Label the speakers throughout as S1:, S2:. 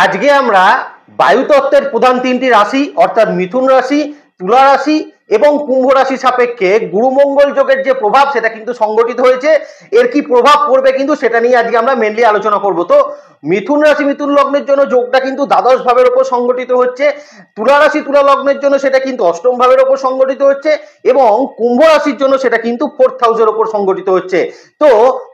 S1: আজকে আমরা বায়ুতত্ত্বের প্রধান তিনটি রাশি অর্থাৎ মিথুন রাশি, তুলা রাশি এবং কুম্ভ রাশি সাপেক্ষে গুরুমঙ্গল যোগের যে প্রভাব সেটা কিন্তু সংগঠিত হয়েছে। এর কি প্রভাব পড়বে কিন্তু সেটা নিয়ে আজকে আমরা মেনলি আলোচনা করব। তো মিথুন রাশি মিথুন লগ্নের জন্য যোগটা কিন্তু দ্বাদশ ভাবের উপর সংগঠিত হচ্ছে, তুলা রাশি তুলা লগ্নের জন্য সেটা কিন্তু অষ্টম ভাবের উপর সংগঠিত হচ্ছে এবং কুম্ভ রাশির জন্য সেটা কিন্তু ফোর্থ হাউসের উপর সংগঠিত হচ্ছে। তো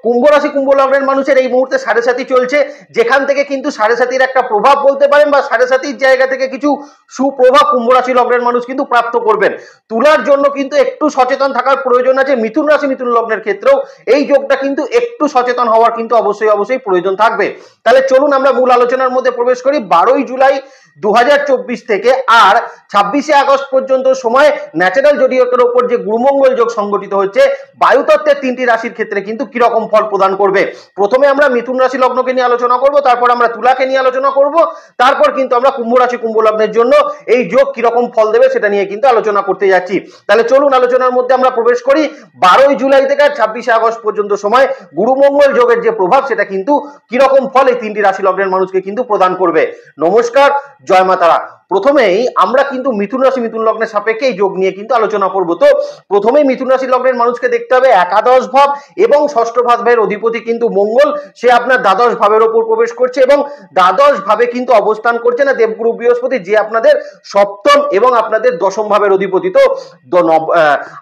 S1: কুম্ভ রাশি কুম্ভ লগ্নের মানুষের এই মুহূর্তে সাড়ে সাতি চলছে, যেখান থেকে কিন্তু সাড়ে সাতির একটা প্রভাব বলতে পারেন বা সাড়ে সাতির জায়গা থেকে কিছু সুপ্রভাব কুম্ভ রাশি লগ্নের মানুষ কিন্তু প্রাপ্ত করবেন। তুলার জন্য কিন্তু একটু সচেতন থাকার প্রয়োজন আছে। মিথুন রাশি মিথুন লগ্নের ক্ষেত্রেও এই যোগটা কিন্তু একটু সচেতন হওয়ার কিন্তু অবশ্যই প্রয়োজন থাকবে। তাহলে চলুন আমরা মূল আলোচনার মধ্যে প্রবেশ করি। 12ই জুলাই 2024 থেকে আর 26শে আগস্ট পর্যন্ত সময় ন্যাচারাল জোডিয়াকের উপর যে গুরুমঙ্গল যোগ সংগঠিত হচ্ছে বায়ুতত্ত্বের তিনটি রাশির ক্ষেত্রে কিন্তু কিরকম ফল প্রদান করবে। প্রথমে আমরা মিথুন রাশি লগ্নকে নিয়ে আলোচনা করব, তারপর আমরা তুলাকে নিয়ে আলোচনা করব, তারপর কিন্তু আমরা কুম্ভ রাশি কুম্ভ লগ্নের জন্য এই যোগ কিরকম ফল দেবে সেটা নিয়ে কিন্তু আলোচনা করতে যাচ্ছি। তাহলে চলুন আলোচনার মধ্যে আমরা প্রবেশ করি। 12ই জুলাই থেকে 26শে আগস্ট পর্যন্ত সময় গুরুমঙ্গল যোগের যে প্রভাব সেটা কিন্তু কিরকম ফল এই তিনটি রাশি লগ্নের মানুষকে কিন্তু প্রদান করবে। নমস্কার, জয় মা তারা। প্রথমেই আমরা কিন্তু মিথুন রাশি মিথুন লগ্নের সাপেক্ষে এই যোগ নিয়ে কিন্তু আলোচনা করব। তো প্রথমেই মিথুন রাশি লগ্নের মানুষকে দেখতে হবে একাদশ ভাব এবং ষষ্ঠ ভাবের অধিপতি কিন্তু মঙ্গল, সে আপনার দ্বাদশ ভাবের উপর প্রবেশ করছে এবং দ্বাদশ ভাবে কিন্তু অবস্থান করছে না দেবগুরু বৃহস্পতি, যে আপনাদের সপ্তম এবং আপনাদের দশম ভাবের অধিপতি। তো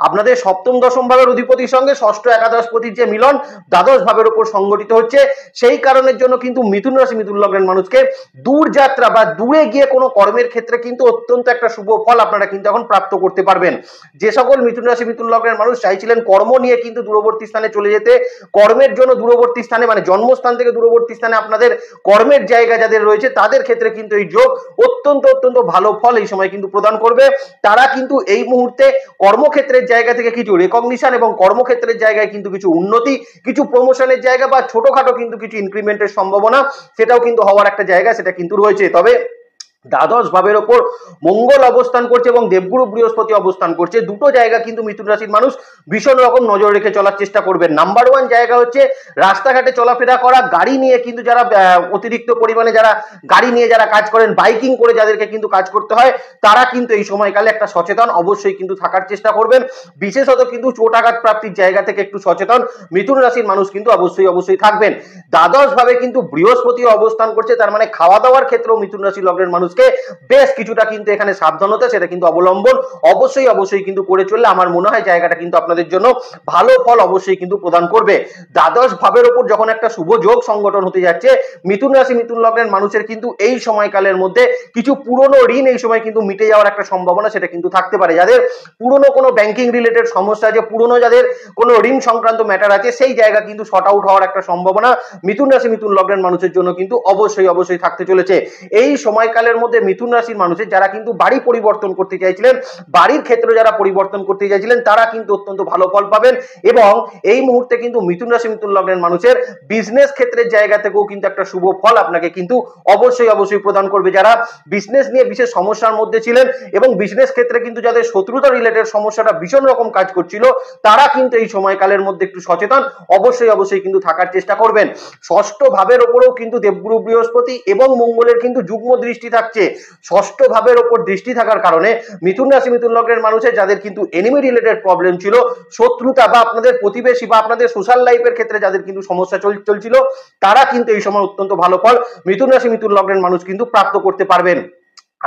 S1: আপনাদের সপ্তম দশম ভাবের অধিপতির সঙ্গে ষষ্ঠ একাদশপতির যে মিলন দ্বাদশ ভাবের উপর সংগঠিত হচ্ছে, সেই কারণের জন্য কিন্তু মিথুন রাশি মিথুন লগ্নের মানুষকে দূর যাত্রা বা দূরে গিয়ে কোনো কর্মের ক্ষেত্রে কিন্তু অত্যন্ত একটা শুভ ফল আপনারা কিন্তু এখন প্রাপ্ত করতে পারবেন। যে সকল মিথুন রাশি মিথুন লগ্নের মানুষ চাইছিলেন কর্ম নিয়ে কিন্তু দূরবর্তী স্থানে চলে যেতে, কর্মের জন্য দূরবর্তী স্থানে মানে জন্মস্থান থেকে দূরবর্তী স্থানে আপনাদের কর্মের জায়গা যাদের রয়েছে তাদের ক্ষেত্রে কিন্তু এই যোগ অত্যন্ত ভালো ফল এই সময় কিন্তু প্রদান করবে। তারা কিন্তু এই মুহূর্তে কর্মক্ষেত্রের জায়গা থেকে কিছু রেকগনিশন এবং কর্মক্ষেত্রের জায়গায় কিন্তু কিছু উন্নতি, কিছু প্রমোশনের জায়গা বা ছোটখাটো কিন্তু কিছু ইনক্রিমেন্টের সম্ভাবনা সেটাও কিন্তু হওয়ার একটা জায়গা সেটা কিন্তু রয়েছে। তবে দ্বাদশ ভাবের ওপর মঙ্গল অবস্থান করছে এবং দেবগুরু বৃহস্পতি অবস্থান করছে, দুটো জায়গা কিন্তু মিথুন রাশির মানুষ ভীষণ রকম নজর রেখে চলার চেষ্টা করবেন। নাম্বার ওয়ান জায়গা হচ্ছে রাস্তাঘাটে চলাফেরা করা, গাড়ি নিয়ে কিন্তু যারা অতিরিক্ত পরিমাণে যারা গাড়ি নিয়ে যারা কাজ করেন, বাইকিং করে যাদেরকে কিন্তু কাজ করতে হয়, তারা কিন্তু এই সময়কালে একটা সচেতন অবশ্যই কিন্তু থাকার চেষ্টা করবেন। বিশেষত কিন্তু চোট আঘাত প্রাপ্তির জায়গা থেকে একটু সচেতন মিথুন রাশির মানুষ কিন্তু অবশ্যই থাকবেন। দ্বাদশ ভাবে কিন্তু বৃহস্পতি অবস্থান করছে, তার মানে খাওয়া দাওয়ার ক্ষেত্রেও মিথুন রাশি লগ্নের মানুষ বেশ কিছুটা কিন্তু এখানে সাবধানতা সেটা কিন্তু অবলম্বন অবশ্যই কিন্তু করে চললে আমার মনে হয় জায়গাটা কিন্তু আপনাদের জন্য ভালো ফল অবশ্যই কিন্তু প্রদান করবে। দ্বাদশ ভাবের উপর যখন একটা শুভ যোগ সংগঠন হতে যাচ্ছে, মিথুন রাশি মিথুন লগ্নের মানুষের কিন্তু এই সময়কালের মধ্যে কিছু পুরনো ঋণ এই সময় কিন্তু মিটে যাওয়ার একটা সম্ভাবনা সেটা কিন্তু থাকতে পারে। যাদের পুরনো কোনো ব্যাংকিং রিলেটেড সমস্যা আছে, পুরনো যাদের কোনো ঋণ সংক্রান্ত ম্যাটার আছে, সেই জায়গা কিন্তু শর্ট আউট হওয়ার একটা সম্ভাবনা মিথুন রাশি মিথুন লগ্নের মানুষের জন্য কিন্তু অবশ্যই থাকতে চলেছে। এই সময়কালের মধ্যে মিথুন রাশির মানুষের যারা কিন্তু বাড়ি পরিবর্তন করতে চাইছিলেন, বাড়ির ক্ষেত্রে যারা পরিবর্তন করতে চাইছিলেন, তারা কিন্তু অত্যন্ত ভালো ফল পাবেন এবং এই মুহূর্তে কিন্তু মিথুন রাশি মিথুন লগ্নের মানুষের বিজনেস ক্ষেত্রের জায়গা থেকেও কিন্তু একটা শুভ ফল আপনাকে কিন্তু অবশ্যই প্রদান করবে। যারা বিজনেস নিয়ে বিশেষ সমস্যার মধ্যে ছিলেন এবং বিজনেস ক্ষেত্রে কিন্তু যাদের শত্রুতা রিলেটেড সমস্যাটা ভীষণ রকম কাজ করছিল, তারা কিন্তু এই সময়কালের মধ্যে একটু সচেতন অবশ্যই কিন্তু থাকার চেষ্টা করবেন। ষষ্ঠ ভাবের ওপরেও কিন্তু দেবগুরু বৃহস্পতি এবং মঙ্গলের কিন্তু যুগ্ম দৃষ্টি থাকছে। ষষ্ঠ ভাবের ওপর দৃষ্টি থাকার কারণে মিথুন রাশি মিথুন লগ্নের মানুষের যাদের কিন্তু এনিমি রিলেটেড প্রবলেম ছিল, শত্রুতা বা আপনাদের প্রতিবেশী বা আপনাদের সোশ্যাল লাইফের ক্ষেত্রে যাদের কিন্তু সমস্যা চলছিল, তারা কিন্তু এই সময় অত্যন্ত ভালো ফল মিথুন রাশি মিথুন লগ্নের মানুষ কিন্তু প্রাপ্ত করতে পারবেন।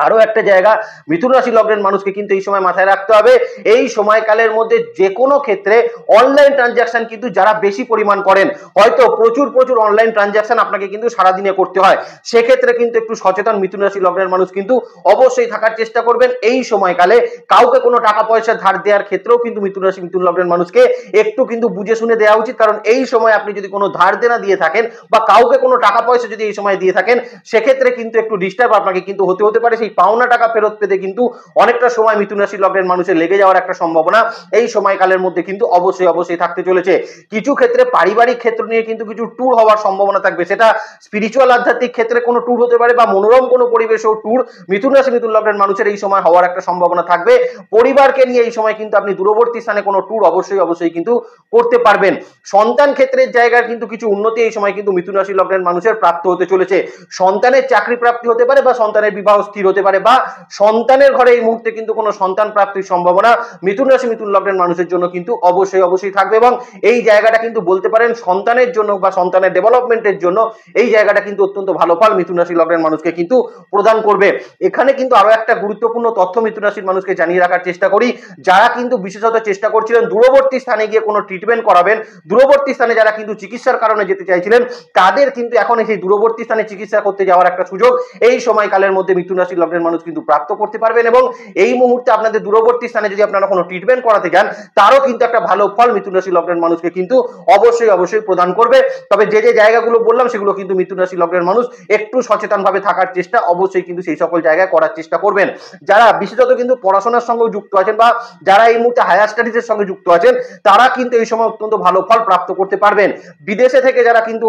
S1: আরো একটা জায়গা মিথুন রাশি লগ্নের মানুষকে কিন্তু এই সময় মাথায় রাখতে হবে, এই সময়কালের মধ্যে যে কোনো ক্ষেত্রে অনলাইন ট্রানজাকশন কিন্তু যারা বেশি পরিমাণ করেন, হয়তো প্রচুর অনলাইন ট্রানজাকশন আপনাকে কিন্তু সারাদিনে করতে হয়, সেক্ষেত্রে কিন্তু একটু সচেতন মিথুন রাশি লগ্নের মানুষ কিন্তু অবশ্যই থাকার চেষ্টা করবেন। এই সময়কালে কাউকে কোনো টাকা পয়সা ধার দেওয়ার ক্ষেত্রেও কিন্তু মিথুন রাশি মিথুন লগ্নের মানুষকে একটু কিন্তু বুঝে শুনে দেওয়া উচিত, কারণ এই সময় আপনি যদি কোনো ধার দেনা দিয়ে থাকেন বা কাউকে কোনো টাকা পয়সা যদি এই সময় দিয়ে থাকেন, সেক্ষেত্রে কিন্তু একটু ডিস্টার্ব আপনাকে কিন্তু হতে পারে। সেই পাওনা টাকা ফেরত পেতে কিন্তু অনেকটা সময় মিথুন রাশি লগ্নের মানুষের লেগে যাওয়ার একটা সম্ভাবনা এই সময়কালের মধ্যে কিন্তু অবশ্যই থাকতে চলেছে। কিছু ক্ষেত্রে পারিবারিক ক্ষেত্র নিয়ে কিন্তু কিছু ট্যুর হওয়ার সম্ভাবনা থাকবে, সেটা স্পিরিচুয়াল আধ্যাত্মিক ক্ষেত্রে কোনো ট্যুর হতে পারে বা মনোরম কোনো পরিবেশেও ট্যুর মিথুন রাশি মিথুন লগ্নের মানুষের এই সময় হওয়ার একটা সম্ভাবনা থাকবে। পরিবারকে নিয়ে এই সময় কিন্তু আপনি দূরবর্তী স্থানে কোনো ট্যুর অবশ্যই কিন্তু করতে পারবেন। সন্তান ক্ষেত্রের জায়গায় কিন্তু কিছু উন্নতি এই সময় কিন্তু মিথুন রাশি লগ্নের মানুষের প্রাপ্ত হতে চলেছে। সন্তানের চাকরি প্রাপ্তি হতে পারে বা সন্তানের বিবাহ স্থির হতে পারে বা সন্তানের ঘরে এই মুহূর্তে কিন্তু কোনো সন্তান প্রাপ্তির সম্ভাবনা মিথুন রাশি মিথুন লগ্নের মানুষের জন্য কিন্তু অবশ্যই থাকবে এবং এই জায়গাটা কিন্তু বলতে পারেন সন্তানের জন্য বা সন্তানের ডেভেলপমেন্টের জন্য এই জায়গাটা কিন্তু অত্যন্ত ভালো ফল মিথুন রাশি লগ্নের মানুষকে কিন্তু প্রদান করবে। এখানে কিন্তু আরো একটা গুরুত্বপূর্ণ তথ্য মিথুন রাশির মানুষকে জানিয়ে রাখার চেষ্টা করি, যারা কিন্তু বিশেষত চেষ্টা করছিলেন দূরবর্তী স্থানে গিয়ে কোনো ট্রিটমেন্ট করাবেন, দূরবর্তী স্থানে যারা কিন্তু চিকিৎসার কারণে যেতে চাইছিলেন তাদের কিন্তু এখন সেই দূরবর্তী স্থানে চিকিৎসা করতে যাওয়ার একটা সুযোগ এই সময়কালের মধ্যে মিথুন রাশি লগ্নের মানুষ কিন্তু প্রাপ্ত করতে পারবেন এবং এই মুহূর্তে আপনাদের দূরবর্তী স্থানে যদি আপনারা কোনো ট্রিটমেন্ট করাতে যান তারও কিন্তু একটা ভালো ফল মিথুন রাশি লগ্নের মানুষকে কিন্তু অবশ্যই প্রদান করবে। তবে যে জায়গাগুলো বললাম সেগুলো কিন্তু মিথুন রাশি লগ্নের মানুষ একটু সচেতনভাবে থাকার চেষ্টা অবশ্যই কিন্তু সেই সকল জায়গায় করার চেষ্টা করবেন। যারা বিশেষত কিন্তু পড়াশোনার সঙ্গে যুক্ত আছেন বা যারা এই মুহূর্তে হায়ার স্টাডিজের সঙ্গে যুক্ত আছেন তারা কিন্তু এই সময় অত্যন্ত ভালো ফল প্রাপ্ত করতে পারবেন। বিদেশে থেকে যারা কিন্তু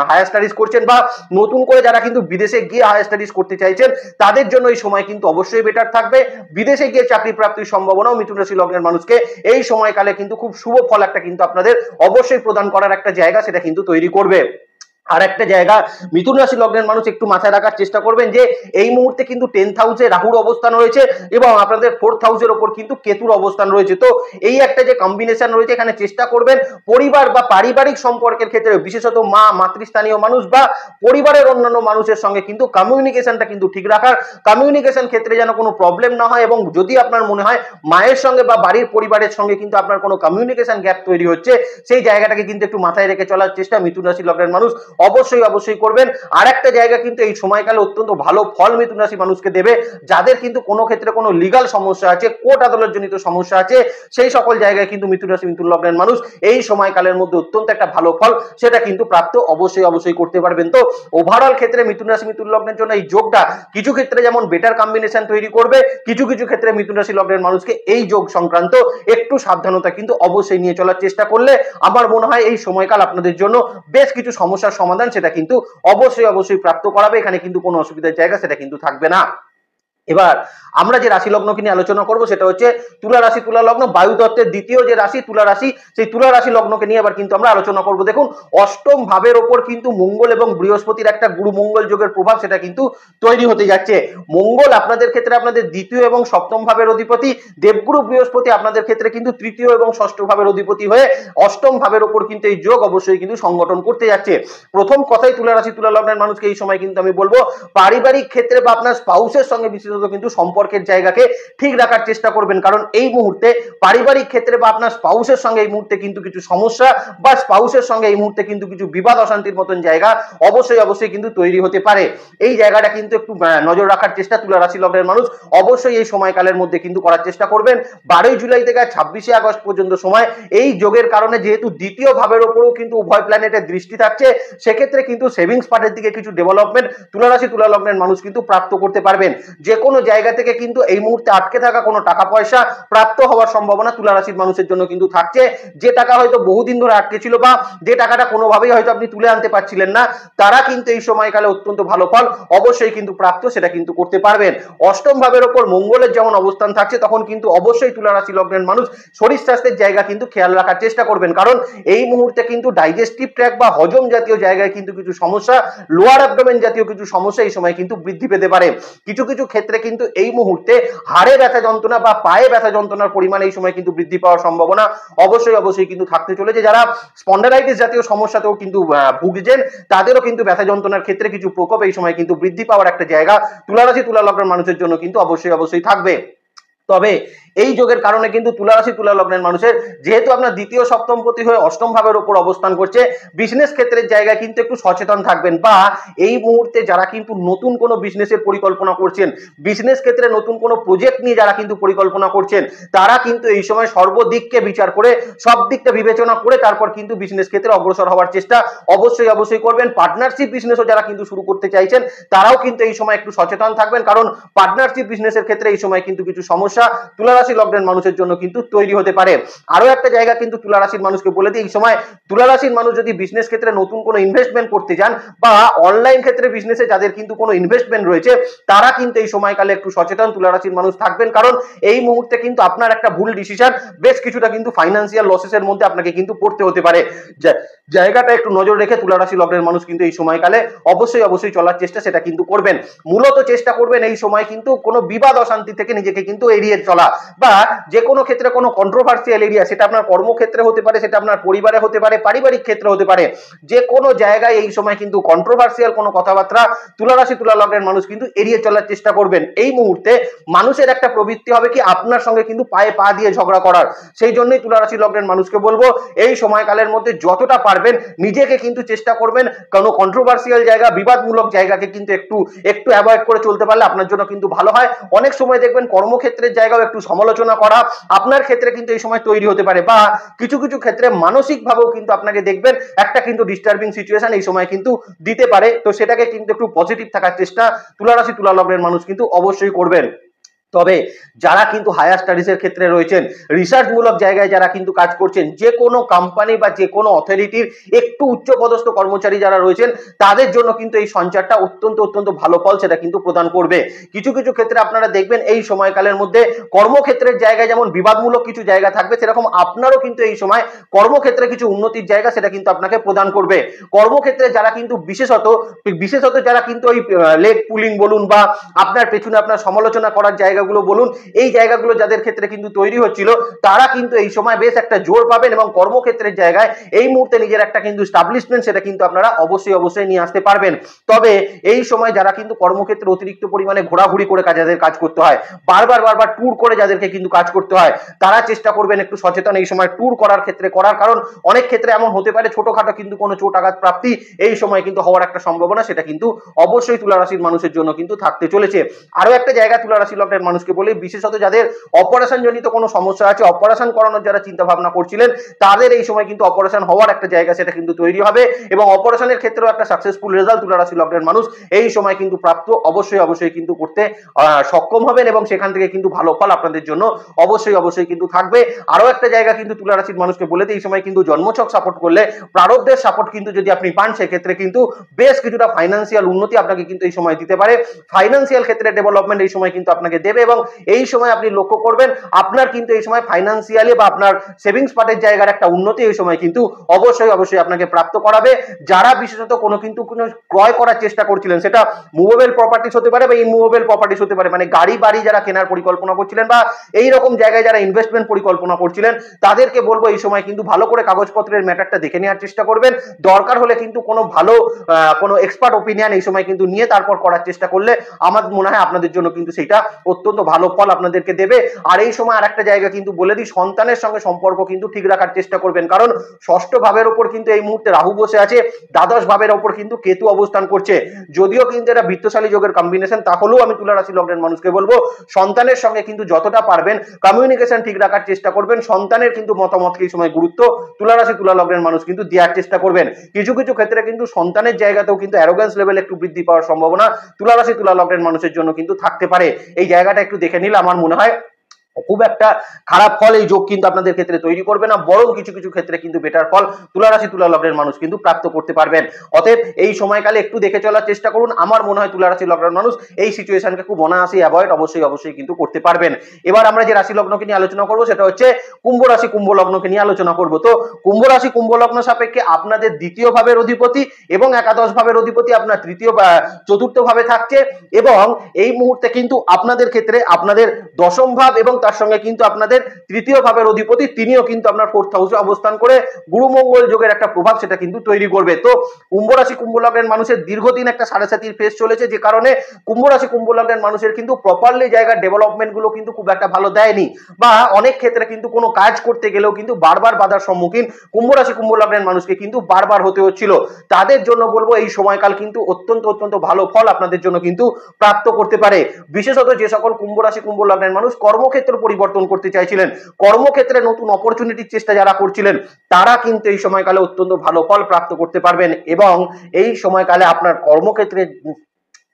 S1: হায়ার স্টাডিজ করছেন বা নতুন করে যারা কিন্তু বিদেশে গিয়ে হায়ার স্টাডিজ করতে চাইছেন তাদের জন্য এই সময় কিন্তু অবশ্যই বেটার থাকবে। বিদেশে গিয়ে চাকরি প্রাপ্তির সম্ভাবনাও মিথুন রাশি লগ্নের মানুষকে এই সময়কালে কিন্তু খুব শুভ ফল একটা কিন্তু আপনাদের অবশ্যই প্রদান করার একটা জায়গা সেটা কিন্তু তৈরি করবে। আর একটা জায়গা মিথুন রাশি লগ্নের মানুষ একটু মাথায় রাখার চেষ্টা করবেন যে এই মুহূর্তে কিন্তু 10th হাউসে রাহুর অবস্থান রয়েছে এবং আপনাদের 4th হাউসের ওপর কিন্তু কেতুর অবস্থান রয়েছে। তো এই একটা যে কম্বিনেশন রয়েছে এখানে চেষ্টা করবেন পরিবার বা পারিবারিক সম্পর্কের ক্ষেত্রে বিশেষত মা মাতৃস্থানীয় মানুষ বা পরিবারের অন্যান্য মানুষের সঙ্গে কিন্তু কমিউনিকেশনটা কিন্তু ঠিক রাখার, কমিউনিকেশন ক্ষেত্রে যেন কোনো প্রবলেম না হয় এবং যদি আপনার মনে হয় মায়ের সঙ্গে বা বাড়ির পরিবারের সঙ্গে কিন্তু আপনার কোনো কমিউনিকেশন গ্যাপ তৈরি হচ্ছে সেই জায়গাটাকে কিন্তু একটু মাথায় রেখে চলার চেষ্টা মিথুন রাশি লগ্নের মানুষ অবশ্যই করবেন। আর একটা জায়গা কিন্তু এই সময়কালে অত্যন্ত ভালো ফল মিথুন রাশি মানুষকে দেবে, যাদের কিন্তু কোনো ক্ষেত্রে কোনো লিগাল সমস্যা আছে, কোর্ট আদালত জনিত সমস্যা আছে, সেই সকল জায়গায় কিন্তু মিথুন রাশি মিথুন লগ্নের মানুষ এই সময়কালের মধ্যে অত্যন্ত একটা ভালো ফল সেটা কিন্তু প্রাপ্ত অবশ্যই করতে পারবেন। তো ওভারঅল ক্ষেত্রে মিথুন রাশি মিথুন লগ্নের জন্য এই যোগটা কিছু ক্ষেত্রে যেমন বেটার কম্বিনেশন তৈরি করবে, কিছু ক্ষেত্রে মিথুন রাশি লগ্নের মানুষকে এই যোগ সংক্রান্ত একটু সাবধানতা কিন্তু অবশ্যই নিয়ে চলার চেষ্টা করলে আমার মনে হয় এই সময়কাল আপনাদের জন্য বেশ কিছু সমস্যার সমাধান সেটা কিন্তু অবশ্যই প্রাপ্ত করাবে। এখানে কিন্তু কোনো অসুবিধার জায়গা সেটা কিন্তু থাকবে না। এবার আমরা যে রাশি লগ্নকে নিয়ে আলোচনা করব সেটা হচ্ছে তুলা রাশি তুলা লগ্ন, বায়ু তত্ত্বের দ্বিতীয় যে রাশি তুলা রাশি, সেই তুলা রাশি লগ্নকে নিয়ে এবার কিন্তু আমরা আলোচনা করব। দেখুন অষ্টম ভাবের ওপর কিন্তু মঙ্গল এবং বৃহস্পতির একটা গুরু মঙ্গল যোগের প্রভাব সেটা কিন্তু তৈরি হতে যাচ্ছে। মঙ্গল আপনাদের ক্ষেত্রে আপনাদের দ্বিতীয় এবং সপ্তম ভাবের অধিপতি, দেবগুরু বৃহস্পতি আপনাদের ক্ষেত্রে কিন্তু তৃতীয় এবং ষষ্ঠ ভাবের অধিপতি হয়ে অষ্টম ভাবের ওপর কিন্তু এই যোগ অবশ্যই কিন্তু সংগঠন করতে যাচ্ছে। প্রথম কথাই তুলা রাশি তুলা লগ্নের মানুষকে এই সময় কিন্তু আমি বলবো পারিবারিক ক্ষেত্রে বা আপনার স্পাউসের সঙ্গে কিন্তু সম্পর্কের জায়গাকে ঠিক রাখার চেষ্টা করবেন, কারণ এই মুহূর্তে পারিবারিক ক্ষেত্রে বা আপনার স্পাউসের সঙ্গে এই মুহূর্তে কিন্তু কিছু সমস্যা বা স্পাউসের সঙ্গে এই মুহূর্তে কিন্তু কিছু বিবাদ অশান্তির মতন জায়গা অবশ্যই কিন্তু তৈরি হতে পারে। এই জায়গাটা কিন্তু একটু নজর রাখার চেষ্টা তুলা রাশি লগ্নের মানুষ অবশ্যই এই সময়কালের মধ্যে কিন্তু করার চেষ্টা করবেন। 12ই জুলাই থেকে 26শে আগস্ট পর্যন্ত সময় এই যোগের কারণে যেহেতু দ্বিতীয় ভাবের ওপরেও কিন্তু উভয় প্ল্যানেটের দৃষ্টি থাকছে সেক্ষেত্রে কিন্তু সেভিংস পার্টের দিকে কিছু ডেভেলপমেন্ট তুলা রাশি তুলা লগ্নের মানুষ কিন্তু প্রাপ্ত করতে পারবেন। যে কোনো জায়গা থেকে কিন্তু এই মুহূর্তে আটকে থাকা কোনো টাকা পয়সা প্রাপ্ত হওয়ার সম্ভাবনা তুলা রাশির মানুষের জন্য কিন্তু থাকছে। যে টাকা হয়তো বহুদিন ধরে আটকে ছিল বা যে টাকাটা কোনোভাবেই হয়তো আপনি তুলে আনতে পারছিলেন না, তারা কিন্তু এই সময়কালে অত্যন্ত ভালো ফল অবশ্যই কিন্তু প্রাপ্ত সেটা কিন্তু করতে পারবেন। অষ্টম ভাবের ওপর মঙ্গলের যেমন অবস্থান থাকছে তখন কিন্তু অবশ্যই তুলা রাশি লগ্নের মানুষ শরীর স্বাস্থ্যের জায়গা কিন্তু খেয়াল রাখার চেষ্টা করবেন, কারণ এই মুহূর্তে কিন্তু ডাইজেস্টিভ ট্র্যাক বা হজম জাতীয় জায়গায় কিন্তু কিছু সমস্যা, লোয়ার অ্যাবডোমেন জাতীয় কিছু সমস্যা এই সময় কিন্তু বৃদ্ধি পেতে পারে। কিছু ক্ষেত্রে কিন্তু এই মুহূর্তে হাড়ে ব্যথা যন্ত্রণা বা পায়ে ব্যথা যন্ত্রণার পরিমাণ এই সময় কিন্তু বৃদ্ধি পাওয়ার সম্ভাবনা অবশ্যই কিন্তু থাকতে চলেছে। যারা স্পন্ডালাইটিস জাতীয় সমস্যাতেও কিন্তু ভুগছেন তাদেরও কিন্তু ব্যথা যন্ত্রণার ক্ষেত্রে কিছু প্রকোপ এই সময় কিন্তু বৃদ্ধি পাওয়ার একটা জায়গা তুলা রাশি তুলা লগ্নের মানুষের জন্য কিন্তু অবশ্যই থাকবে। তবে এই যোগের কারণে কিন্তু তুলা রাশি তুলা লগ্নের মানুষের যেহেতু আপনার দ্বিতীয় সপ্তমপতি হয়ে অষ্টম ভাবের উপর অবস্থান করছে, বিজনেস ক্ষেত্রের জায়গায় কিন্তু একটু সচেতন থাকবেন। বা এই মুহূর্তে যারা কিন্তু নতুন কোনো বিজনেসের পরিকল্পনা করছেন, বিজনেস ক্ষেত্রে নতুন কোনো প্রজেক্ট নিয়ে যারা কিন্তু পরিকল্পনা করছেন, তারা কিন্তু এই সময় সর্বদিককে বিচার করে, সব দিকটা বিবেচনা করে তারপর কিন্তু বিজনেস ক্ষেত্রে অগ্রসর হওয়ার চেষ্টা অবশ্যই করবেন। পার্টনারশিপ বিজনেসও যারা কিন্তু শুরু করতে চাইছেন, তারাও কিন্তু এই সময় একটু সচেতন থাকবেন, কারণ পার্টনারশিপ বিজনেসের ক্ষেত্রে এই সময় কিন্তু কিছু সমস্যা তুলা রাশি লগ্নের মানুষের জন্য কিন্তু তৈরি হতে পারে। আরো একটা জায়গা কিন্তু তুলা রাশির মানুষকে বলে দিই, এই সময় তুলা রাশির মানুষ যদি বিজনেস ক্ষেত্রে নতুন কোনো ইনভেস্টমেন্ট করতে যান বা অনলাইন ক্ষেত্রে বিজনেসে যাদের কিন্তু কোনো ইনভেস্টমেন্ট রয়েছে, তারা কিন্তু এই সময়কালে একটু সচেতন তুলা রাশির মানুষ থাকবেন, কারণ এই মুহূর্তে কিন্তু আপনার একটা ভুল ডিসিশন বেশ কিছুটা কিন্তু ফাইন্যান্সিয়াল লসেসের মধ্যে আপনাকে কিন্তু পড়তে হতে পারে। জায়গাটা একটু নজর রেখে তুলা রাশি লগ্নের মানুষ কিন্তু এই সময়কালে অবশ্যই চলার চেষ্টা সেটা কিন্তু করবেন। মূলত চেষ্টা করবেন এই সময় কিন্তু কোনো বিবাদ অশান্তি থেকে নিজেকে কিন্তু এড়িয়ে চলা, বা যে কোনো ক্ষেত্রে কোনো কন্ট্রোভার্সিয়াল এরিয়া, সেটা আপনার কর্মক্ষেত্রে হতে পারে, সেটা আপনার পরিবারে হতে পারে, পারিবারিক ক্ষেত্রে হতে পারে, যে কোনো জায়গায় এই সময় কিন্তু কন্ট্রোভার্সিয়াল কোনো কথাবার্তা তুলা রাশি তুলা লগ্নের মানুষ কিন্তু এড়িয়ে চলার চেষ্টা করবেন। এই মুহূর্তে মানুষের একটা প্রবৃত্তি হবে কি আপনার সঙ্গে কিন্তু পায়ে পা দিয়ে ঝগড়া করার। সেই জন্যই তুলা রাশি লগ্নের মানুষকে বলবো এই সময়কালের মধ্যে যতটা পারবেন নিজেকে কিন্তু চেষ্টা করবেন কোনো কন্ট্রোভার্সিয়াল জায়গা, বিবাদমূলক জায়গাকে কিন্তু একটু অ্যাভয়েড করে চলতে পারলে আপনার জন্য কিন্তু ভালো হয়। অনেক সময় দেখবেন কর্মক্ষেত্রের জায়গাও একটু সমালোচনা করা আপনার ক্ষেত্রে কিন্তু এই সময় তৈরি হতে পারে, বা কিছু ক্ষেত্রে মানসিক ভাবেও কিন্তু আপনাকে দেখবেন একটা কিন্তু ডিস্টার্বিং সিচুয়েশন এই সময় কিন্তু দিতে পারে। তো সেটাকে কিন্তু একটু পজিটিভ থাকার চেষ্টা তুলা রাশি তুলা লগ্নের মানুষ কিন্তু অবশ্যই করবেন। তবে যারা কিন্তু হায়ার স্টাডিজের ক্ষেত্রে রয়েছেন, রিসার্চমূলক জায়গায় যারা কিন্তু কাজ করছেন, যে কোনো কোম্পানি বা যে কোনো অথরিটির একটু উচ্চপদস্থ কর্মচারী যারা রয়েছেন, তাদের জন্য কিন্তু এই সঞ্চারটা অত্যন্ত ভালো ফল সেটা কিন্তু প্রদান করবে। কিছু ক্ষেত্রে আপনারা দেখবেন এই সময়কালের মধ্যে কর্মক্ষেত্রের জায়গায় যেমন বিবাদমূলক কিছু জায়গা থাকবে, সেরকম আপনারও কিন্তু এই সময় কর্মক্ষেত্রে কিছু উন্নতির জায়গা সেটা কিন্তু আপনাকে প্রদান করবে। কর্মক্ষেত্রে যারা কিন্তু বিশেষত যারা কিন্তু ওই লেগ পুলিং বলুন বা আপনার পেছনে আপনার সমালোচনা করার জায়গা বলুন, এই জায়গাগুলো যাদের ক্ষেত্রে কিন্তু তৈরি হচ্ছিল, তারা কিন্তু এই সময় বেশ একটা জোর পাবেন এবং কর্মক্ষেত্রের জায়গায় এই মুহূর্তে নিজের একটা কিন্তু এস্টাবলিশমেন্ট সেটা কিন্তু আপনারা অবশ্যই নিয়ে আসতে পারবেন। তবে এই সময় যারা কিন্তু কর্মক্ষেত্রে অতিরিক্ত পরিমাণে ঘোরাঘুরি করে যাদের কাজ করতে হয়, বারবার ট্যুর করে যাদেরকে কিন্তু কাজ করতে হয়, তারা চেষ্টা করবেন একটু সচেতন এই সময় ট্যুর করার ক্ষেত্রে করার, কারণ অনেক ক্ষেত্রে এমন হতে পারে ছোটখাটো কিন্তু কোনো চোট আঘাত প্রাপ্তি এই সময় কিন্তু হওয়ার একটা সম্ভাবনা সেটা কিন্তু অবশ্যই তুলা রাশির মানুষের জন্য কিন্তু থাকতে চলেছে। আরো একটা জায়গা তুলা রাশি লগ্নের মানুষকে বলি, বিশেষত যাদের অপারেশন জনিত কোনো সমস্যা আছে, অপারেশন করানোর যারা চিন্তা ভাবনা করছিলেন, তাদের এই সময় কিন্তু অপারেশন হওয়ার একটা জায়গা সেটা কিন্তু তৈরি হবে এবং অপারেশনের ক্ষেত্রেও একটা সাকসেসফুল রেজাল্ট তুলা রাশি লগ্নের মানুষ এই সময় কিন্তু প্রাপ্ত অবশ্যই কিন্তু করতে সক্ষম হবেন এবং সেখান থেকে কিন্তু ভালো ফল আপনাদের জন্য অবশ্যই কিন্তু থাকবে। আরো একটা জায়গা কিন্তু তুলা রাশির মানুষকে বলে দিই, এই সময় কিন্তু জন্মছক সাপোর্ট করলে, প্রারব্ধের সাপোর্ট কিন্তু যদি আপনি পান, সেক্ষেত্রে কিন্তু বেশ কিছুটা ফাইন্যান্সিয়াল উন্নতি আপনাকে কিন্তু এই সময় দিতে পারে। ফাইন্যান্সিয়াল ক্ষেত্রে ডেভেলপমেন্ট এই সময় কিন্তু আপনাকে দেবে এবং এই সময় আপনি লক্ষ্য করবেন আপনার কিন্তু এই সময় ফাইন্যান্সিয়ালি বা আপনার সেভিংস পার্টের জায়গার একটা উন্নতি এই সময় কিন্তু অবশ্যই আপনাকে প্রাপ্ত করাবে। যারা বিশেষত কোনো ক্রয় করার চেষ্টা করছিলেন, সেটা মুভেবল প্রপার্টিস হতে পারে বা ইনমুভেবল প্রপার্টিস হতে পারে, মানে গাড়ি বাড়ি যারা কেনার পরিকল্পনা করছিলেন বা এই রকম জায়গায় যারা ইনভেস্টমেন্ট পরিকল্পনা করছিলেন, তাদেরকে বলবো এই সময় কিন্তু ভালো করে কাগজপত্রের ম্যাটারটা দেখে নেওয়ার চেষ্টা করবেন। দরকার হলে কিন্তু কোনো ভালো কোনো এক্সপার্ট ওপিনিয়ন এই সময় কিন্তু নিয়ে তারপর করার চেষ্টা করলে আমার মনে হয় আপনাদের জন্য কিন্তু সেটা অত্যন্ত ভালো ফল আপনাদেরকে দেবে। আর এই সময় আরেকটা জায়গা কিন্তু বলে দিই, সন্তানের সঙ্গে সম্পর্ক কিন্তু ঠিক রাখার চেষ্টা করবেন, কারণ ষষ্ঠ ভাবের উপর কিন্তু এই মুহূর্তে রাহু বসে আছে, দ্বাদশ ভাবের উপর কিন্তু কেতু অবস্থান করছে। যদিও কিন্তু এটা বৃত্তশালী যোগের কম্বিনেশন, তাহলেও আমি তুলা রাশি লগ্নের মানুষকে বলবো সন্তানের সঙ্গে কিন্তু যতটা পারবেন কমিউনিকেশন ঠিক রাখার চেষ্টা করবেন। সন্তানের কিন্তু মতামতকে এই সময় গুরুত্ব তুলা রাশি তুলা লগ্নের মানুষ কিন্তু দেওয়ার চেষ্টা করবেন। কিছু ক্ষেত্রে কিন্তু সন্তানের জায়গাতেও কিন্তু অ্যারোগ্যান্স লেভেল একটু বৃদ্ধি পাওয়ার সম্ভাবনা তুলা রাশি তুলা লগ্নের মানুষের জন্য কিন্তু থাকতে পারে। এই জায়গাটা একটু দেখে নিলে আমার মনে হয় খুব একটা খারাপ ফল এই যোগ কিন্তু আপনাদের ক্ষেত্রে তৈরি করবে না, বরং কিছু ক্ষেত্রে কিন্তু বেটার ফল তুলা রাশি তুলা লগ্নের মানুষ কিন্তু প্রাপ্ত করতে পারবেন। অতএব এই সময়কালে একটু দেখে চলার চেষ্টা করুন। আমার মনে হয় তুলা রাশি লগ্নের মানুষ এই সিচুয়েশনকে খুব অনায়াসে অ্যাভয়েড অবশ্যই কিন্তু করতে পারবেন। এবার আমরা যে রাশি লগ্নকে নিয়ে আলোচনা করবো সেটা হচ্ছে কুম্ভ রাশি কুম্ভ লগ্নকে নিয়ে আলোচনা করবো। তো কুম্ভ রাশি কুম্ভ লগ্ন সাপেক্ষে আপনাদের দ্বিতীয় ভাবের অধিপতি এবং একাদশ ভাবের অধিপতি আপনার তৃতীয় বা চতুর্থ ভাবে থাকছে এবং এই মুহূর্তে কিন্তু আপনাদের ক্ষেত্রে আপনাদের দশম ভাব এবং তার সঙ্গে কিন্তু আপনাদের তৃতীয় ভাবের অধিপতি তিনিও কিন্তু আপনার 4th হাউসে অবস্থান করে গুরু মঙ্গল যোগের একটা প্রভাব সেটা কিন্তু তৈরি করবে। তো কুম্ভ রাশি কুম্ভ লগ্নের মানুষের দীর্ঘদিন একটা 7.5 ফেজ চলেছে, যে কারণে কুম্ভ রাশি কুম্ভ লগ্নের মানুষের কিন্তু প্রপারলি জায়গার ডেভেলপমেন্ট গুলো কিন্তু খুব একটা ভালো দেয়নি, বা অনেক ক্ষেত্রে কিন্তু কোনো কাজ করতে গেলেও কিন্তু বারবার বাধার সম্মুখীন কুম্ভ রাশি কুম্ভ লগ্নের মানুষকে কিন্তু বারবার হতে হচ্ছিল। তাদের জন্য বলবো এই সময়কাল কিন্তু অত্যন্ত অত্যন্ত ভালো ফল আপনাদের জন্য কিন্তু প্রাপ্ত করতে পারে। বিশেষত যে সকল কুম্ভ রাশি কুম্ভ লগ্নের মানুষ কর্মক্ষেত্র পরিবর্তন করতে চাইছিলেন, কর্মক্ষেত্রে নতুন অপরচুনিটির চেষ্টা যারা করছিলেন, তারা কিন্তু এই সময়কালে অত্যন্ত ভালো ফল প্রাপ্ত করতে পারবেন। এবং এই সময়কালে আপনার কর্মক্ষেত্রে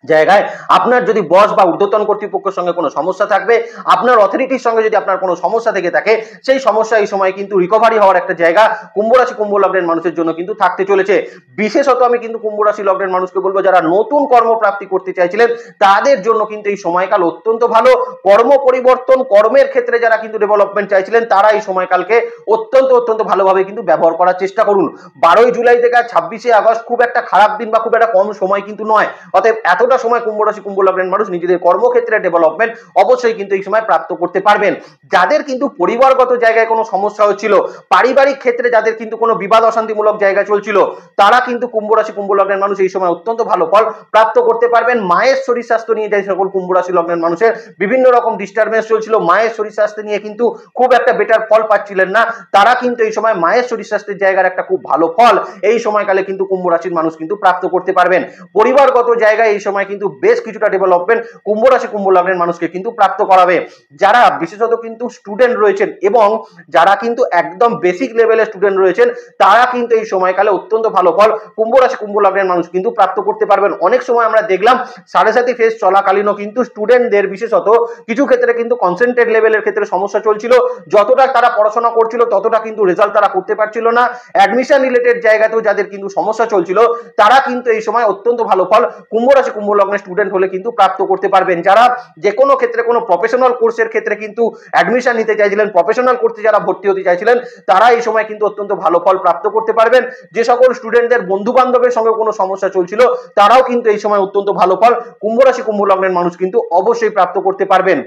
S1: জায়গায় আপনার যদি বস বা ঊর্ধ্বতন কর্তৃপক্ষের সঙ্গে কোনো সমস্যা থাকবে, আপনার অথরিটির সঙ্গে যদি আপনার কোনো সমস্যা থেকে থাকে, সেই সমস্যা এই সময় কিন্তু রিকভারি হওয়ার একটা জায়গা কুম্ভ রাশি কুম্ভ লগ্নের মানুষের জন্য কিন্তু থাকতে চলেছে। বিশেষত আমি কিন্তু কুম্ভ রাশি লগ্নের মানুষকে বলবো, যারা নতুন কর্মপ্রাপ্তি করতে চাইছিলেন তাদের জন্য কিন্তু এই সময়কাল অত্যন্ত ভালো। কর্ম পরিবর্তন, কর্মের ক্ষেত্রে যারা কিন্তু ডেভেলপমেন্ট চাইছিলেন, তারা এই সময়কালকে অত্যন্ত অত্যন্ত ভালোভাবে কিন্তু ব্যবহার করার চেষ্টা করুন। 12ই জুলাই থেকে 26শে আগস্ট খুব একটা খারাপ দিন বা খুব একটা কম সময় কিন্তু নয়। অতএব এতটা সময় কুম্ভ রাশি কুম্ভ লগ্নের মানুষ নিজেদের কর্মক্ষেত্রে ডেভেলপমেন্ট অবশ্যই কিন্তু এই সময় প্রাপ্ত করতে পারবেন। যাদের কিন্তু পরিবারগত জায়গায় কোনো সমস্যা হচ্ছিল, পারিবারিক ক্ষেত্রে যাদের কিন্তু কোনো বিবাদ অশান্তিমূলক জায়গা চলছিল, তারা কিন্তু কুম্ভ রাশি কুম্ভ লগ্নের মানুষ এই সময় অত্যন্ত ভালো ফল প্রাপ্ত করতে পারবেন। মায়ের শরীর স্বাস্থ্য নিয়ে যে সকল কুম্ভ রাশি লগ্নের মানুষের বিভিন্ন রকম ডিস্টারবেন্স চলছিল, মায়ের শরীর স্বাস্থ্য নিয়ে কিন্তু খুব একটা বেটার ফল পাচ্ছিলেন না, তারা কিন্তু এই সময় মায়ের শরীর স্বাস্থ্যের জায়গার একটা খুব ভালো ফল এই সময়কালে কিন্তু কুম্ভ রাশির মানুষ কিন্তু প্রাপ্ত করতে পারবেন। পরিবারগত জায়গায় এই সময় কিন্তু বেশ কিছুটা ডেভেলপমেন্ট কুম্ভ রাশি কুম্ভ লগ্নের মানুষকে কিন্তু প্রাপ্ত করাবে। যারা বিশেষত কিন্তু স্টুডেন্ট রয়েছেন এবং যারা কিন্তু একদম বেসিক লেভেলের স্টুডেন্ট রয়েছেন, তারা কিন্তু এই সময়কালে অত্যন্ত ভালো ফল কুম্ভ রাশি কুম্ভ লগ্নের মানুষ কিন্তু প্রাপ্ত করতে পারবেন। অনেক সময় আমরা দেখলাম 7.5 ফেজ চলাকালীনও কিন্তু স্টুডেন্টদের বিশেষত কিছু ক্ষেত্রে কিন্তু কনসেন্ট্রেট লেভেলের ক্ষেত্রে সমস্যা চলছিল, যতটা তারা পড়াশোনা করছিল ততটা কিন্তু রেজাল্ট তারা করতে পারছিল না। অ্যাডমিশন রিলেটেড জায়গাতেও যাদের কিন্তু সমস্যা চলছিল, তারা কিন্তু এই সময় অত্যন্ত ভালো ফল কুম্ভ রাশি কুম্ভ লগ্নের স্টুডেন্ট হলে কিন্তু প্রাপ্ত করতে পারবেন। যারা যে কোনো ক্ষেত্রে কোনো প্রফেশনাল কোর্সের ক্ষেত্রে কিন্তু অ্যাডমিশন নিতে চাইছিলেন, প্রফেশনাল কোর্সে যারা ভর্তি হতে চাইছিলেন, তারা এই সময় কিন্তু অত্যন্ত ভালো ফল প্রাপ্ত করতে পারবেন। যে সকল স্টুডেন্টদের বন্ধু বান্ধবের সঙ্গে কোনো সমস্যা চলছিল, তারাও কিন্তু এই সময় অত্যন্ত ভালো ফল কুম্ভ রাশি কুম্ভ লগ্নের মানুষ কিন্তু অবশ্যই প্রাপ্ত করতে পারবেন।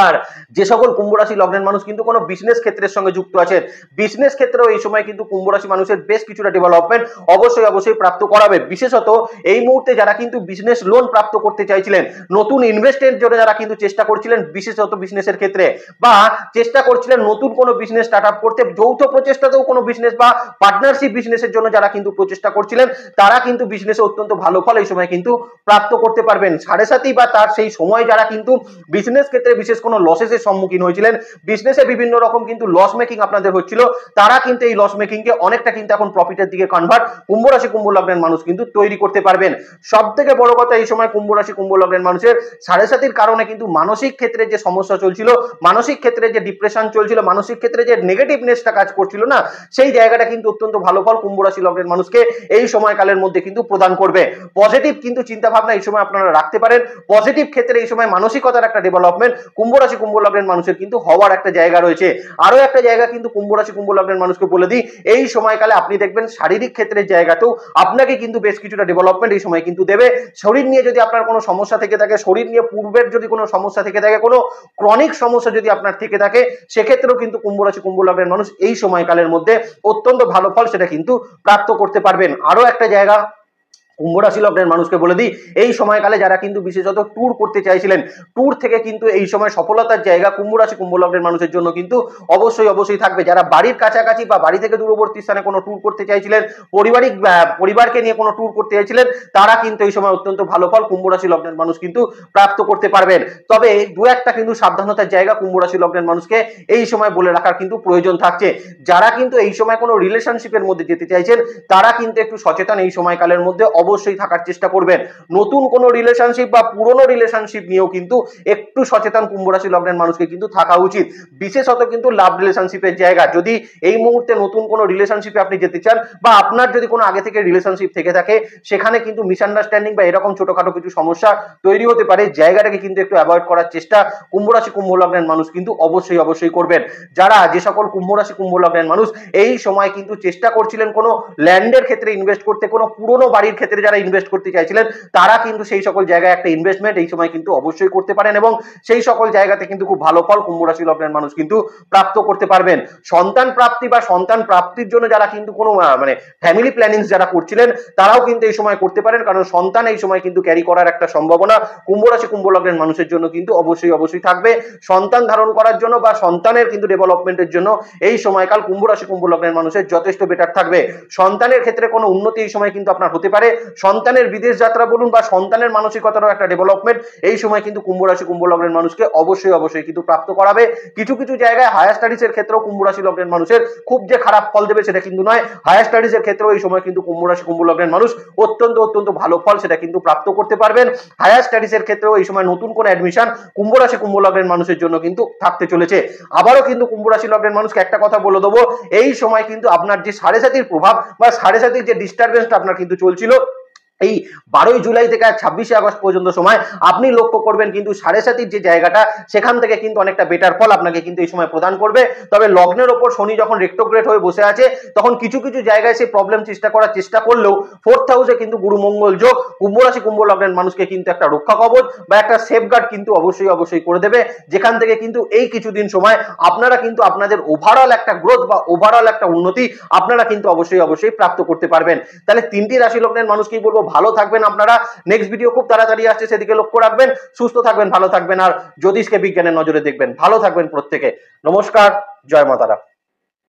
S1: আর যে সকল কুম্ভ রাশি লগ্নের মানুষ কিন্তু কোনো বিজনেস ক্ষেত্রের সঙ্গে যুক্ত আছেন, বিজনেস ক্ষেত্রেও এই সময় কিন্তু কুম্ভ রাশি মানুষের বেশ কিছুটা ডেভেলপমেন্ট অবশ্যই প্রাপ্ত করাবে। বিশেষত এই মুহূর্তে যারা কিন্তু বিজনেস লোন প্রাপ্ত করতে চাইছিলেন, নতুন ইনভেস্টমেন্টের জন্য যারা কিন্তু চেষ্টা করছিলেন বিশেষত বিজনেসের ক্ষেত্রে, বা চেষ্টা করছিলেন নতুন কোনো বিজনেস স্টার্ট আপ করতে, যৌথ প্রচেষ্টাতেও কোনো বিজনেস বা পার্টনারশিপ বিজনেসের জন্য যারা কিন্তু প্রচেষ্টা করছিলেন, তারা কিন্তু বিজনেসে অত্যন্ত ভালো ফল এই সময় কিন্তু প্রাপ্ত করতে পারবেন। 7.5 বা তার সেই সময় যারা কিন্তু বিজনেস ক্ষেত্রে বিশেষ কোনো লসেসের সম্মুখীন হয়েছিলেন, বিজনেসে বিভিন্ন রকম কিন্তু লস মেকিং আপনাদের হচ্ছিল, তারা কিন্তু এই লস মেকিং কে অনেকটা কিন্তু এখন প্রফিটের দিকে কনভার্ট কুম্ভ রাশি কুম্ভ লগ্নের মানুষ কিন্তু তৈরি করতে পারবেন। সব থেকে বড় কথা, এই সময় কুম্ভ রাশি কুম্ভ লগ্নের মানুষের 7.5 কারণে কিন্তু মানসিক ক্ষেত্রে যে সমস্যা চলছিল, মানসিক ক্ষেত্রে যে ডিপ্রেশন চলছিল, মানসিক ক্ষেত্রে যে নেগেটিভনেসটা কাজ করছিল না, সেই জায়গাটা কিন্তু অত্যন্ত ভালো ফল কুম্ভ রাশি লগ্নের মানুষকে এই সময়কালের মধ্যে কিন্তু প্রদান করবে। পজিটিভ কিন্তু চিন্তা ভাবনা এই সময় আপনারা রাখতে পারেন, পজিটিভ ক্ষেত্রে এই সময় মানসিকতার একটা ডেভেলপমেন্ট কুম্ভ রাশি কুম্ভ লগ্নের মানুষের কিন্তু হওয়ার একটা জায়গা রয়েছে। আরো একটা জায়গা কিন্তু কুম্ভ রাশি কুম্ভ লগ্নের মানুষকে বলে দিই, এই সময়কালে আপনি দেখবেন শারীরিক ক্ষেত্রের জায়গাতেও আপনাকে কিন্তু বেশ কিছুটা ডেভেলপমেন্ট এই সময় কিন্তু দেবে। শরীর নিয়ে যদি আপনার কোনো সমস্যা থেকে থাকে, শরীর নিয়ে পূর্বের যদি কোনো সমস্যা থেকে থাকে, কোনো ক্রনিক সমস্যা যদি আপনার থেকে থাকে, সেক্ষেত্রেও কিন্তু কুম্ভ রাশি কুম্ভ লগ্নের মানুষ এই সময়কালের মধ্যে অত্যন্ত ভালো ফল সেটা কিন্তু প্রাপ্ত করতে পারবেন। আরো একটা জায়গা কুম্ভ রাশি লগ্নের মানুষকে বলে দিই, এই সময়কালে যারা কিন্তু বিশেষত ট্যুর করতে চাইছিলেন, ট্যুর থেকে কিন্তু এই সময় সফলতার জায়গা কুম্ভ রাশি কুম্ভ লগ্নের মানুষের জন্য কিন্তু অবশ্যই থাকবে। যারা বাড়ির কাছাকাছি বা বাড়ি থেকে দূরবর্তী স্থানে কোনো ট্যুর করতে চাইছিলেন, পরিবারকে নিয়ে কোনো ট্যুর করতে চাইছিলেন, তারা কিন্তু এই সময় অত্যন্ত ভালো ফল কুম্ভ রাশি লগ্নের মানুষ কিন্তু প্রাপ্ত করতে পারবেন। তবে দু একটা কিন্তু সাবধানতার জায়গা কুম্ভ রাশি লগ্নের মানুষকে এই সময় বলে রাখার কিন্তু প্রয়োজন থাকছে। যারা কিন্তু এই সময় কোনো রিলেশনশিপের মধ্যে যেতে চাইছেন, তারা কিন্তু একটু সচেতন এই সময়কালের মধ্যে অবশ্যই থাকার চেষ্টা করবেন। নতুন কোনো রিলেশনশিপ বা পুরনো রিলেশনশিপ নিয়েও কিন্তু একটু সচেতন কুম্ভ রাশি লগ্নের মানুষকে কিন্তু থাকা উচিত। বিশেষত কিন্তু লাভ রিলেশনশিপের জায়গা, যদি এই মুহূর্তে নতুন কোনো রিলেশনশিপে আপনি যেতে চান, বা আপনার যদি কোনো আগে থেকে রিলেশনশিপ থেকে থাকে, সেখানে কিন্তু মিসআন্ডারস্ট্যান্ডিং বা এরকম ছোটখাটো কিছু সমস্যা তৈরি হতে পারে, জায়গাটাকে কিন্তু একটু অ্যাভয়েড করার চেষ্টা কুম্ভ রাশি কুম্ভ লগ্নের মানুষ কিন্তু অবশ্যই করবেন। যারা যে সকল কুম্ভ রাশি কুম্ভ লগ্নের মানুষ এই সময় কিন্তু চেষ্টা করছিলেন কোনো ল্যান্ডের ক্ষেত্রে ইনভেস্ট করতে, কোনো পুরনো বাড়ির ক্ষেত্রে ক্ষেত্রে যারা ইনভেস্ট করতে চাইছিলেন তারা কিন্তু সেই সকল জায়গায় একটা ইনভেস্টমেন্ট এই সময় কিন্তু অবশ্যই করতে পারেন এবং সেই সকল জায়গাতে কিন্তু খুব ভালো ফল কুম্ভ রাশি লগ্নের মানুষ কিন্তু প্রাপ্ত করতে পারবেন। সন্তান প্রাপ্তি বা সন্তান প্রাপ্তির জন্য যারা কিন্তু কোনো মানে ফ্যামিলি প্ল্যানিং যারা করছিলেন তারাও কিন্তু এই সময় করতে পারেন, কারণ সন্তান এই সময় কিন্তু ক্যারি করার একটা সম্ভাবনা কুম্ভ রাশি কুম্ভ লগ্নের মানুষের জন্য কিন্তু অবশ্যই থাকবে। সন্তান ধারণ করার জন্য বা সন্তানের কিন্তু ডেভেলপমেন্টের জন্য এই সময়কাল কুম্ভ রাশি কুম্ভ লগ্নের মানুষের যথেষ্ট বেটার থাকবে। সন্তানের ক্ষেত্রে কোনো উন্নতি এই সময় কিন্তু আপনার হতে পারে, সন্তানের বিদেশ যাত্রা বলুন বা সন্তানের মানসিকতারও একটা ডেভেলপমেন্ট এই সময় কিন্তু কুম্ভ রাশি কুম্ভ লগ্নের মানুষকে অবশ্যই কিন্তু প্রাপ্ত করাবে। কিছু জায়গায় হায়ার স্টাডিজের ক্ষেত্রেও কুম্ভ রাশি লগ্নের মানুষের খুব যে খারাপ ফল দেবে সেটা কিন্তু নয়, হায়ার স্টাডিজের ক্ষেত্রেও এই সময় কিন্তু কুম্ভ রাশি কুম্ভ লগ্নের মানুষ অত্যন্ত ভালো ফল সেটা কিন্তু প্রাপ্ত করতে পারবেন। হায়ার স্টাডিজের ক্ষেত্রেও এই সময় নতুন কোন অ্যাডমিশন কুম্ভ রাশি কুম্ভ লগ্নের মানুষের জন্য কিন্তু থাকতে চলেছে। আবারও কিন্তু কুম্ভ রাশি লগ্নের মানুষকে একটা কথা বলে দেবো, এই সময় কিন্তু আপনার যে 7.5 প্রভাব বা 7.5 যে ডিস্টারবেন্সটা আপনার কিন্তু চলছিল এই 12 জুলাই থেকে 26 আগস্ট পর্যন্ত সময় আপনি লক্ষ্য করবেন কিন্তু 7.5 যে জায়গাটা সেখান থেকে কিন্তু অনেকটা বেটার ফল আপনাকে কিন্তু এই সময় প্রদান করবে। তবে লগ্নের ওপর শনি যখন রেট্রোগ্রেড হয়ে বসে আছে তখন কিছু জায়গায় সেই প্রবলেম চেষ্টা করলেও 4th হাউসে কিন্তু গুরু মঙ্গল যোগ কুম্ভ রাশি কুম্ভ লগ্নের মানুষকে কিন্তু একটা রক্ষা কবচ বা একটা সেফগার্ড কিন্তু অবশ্যই করে দেবে, যেখান থেকে কিন্তু এই কিছুদিন সময় আপনারা কিন্তু আপনাদের ওভারঅল একটা গ্রোথ বা ওভারঅল একটা উন্নতি আপনারা কিন্তু অবশ্যই প্রাপ্ত করতে পারবেন। তাহলে 3টি রাশি লগ্নের মানুষকেই বলবো ভালো থাকবেন আপনারা। নেক্সট ভিডিও খুব তাড়াতাড়ি আসছে, সেদিকে লক্ষ্য রাখবেন। সুস্থ থাকবেন, ভালো থাকবেন আর জ্যোতিষকে বিজ্ঞানের নজরে দেখবেন। ভালো থাকবেন প্রত্যেকে। নমস্কার, জয় মাতারা।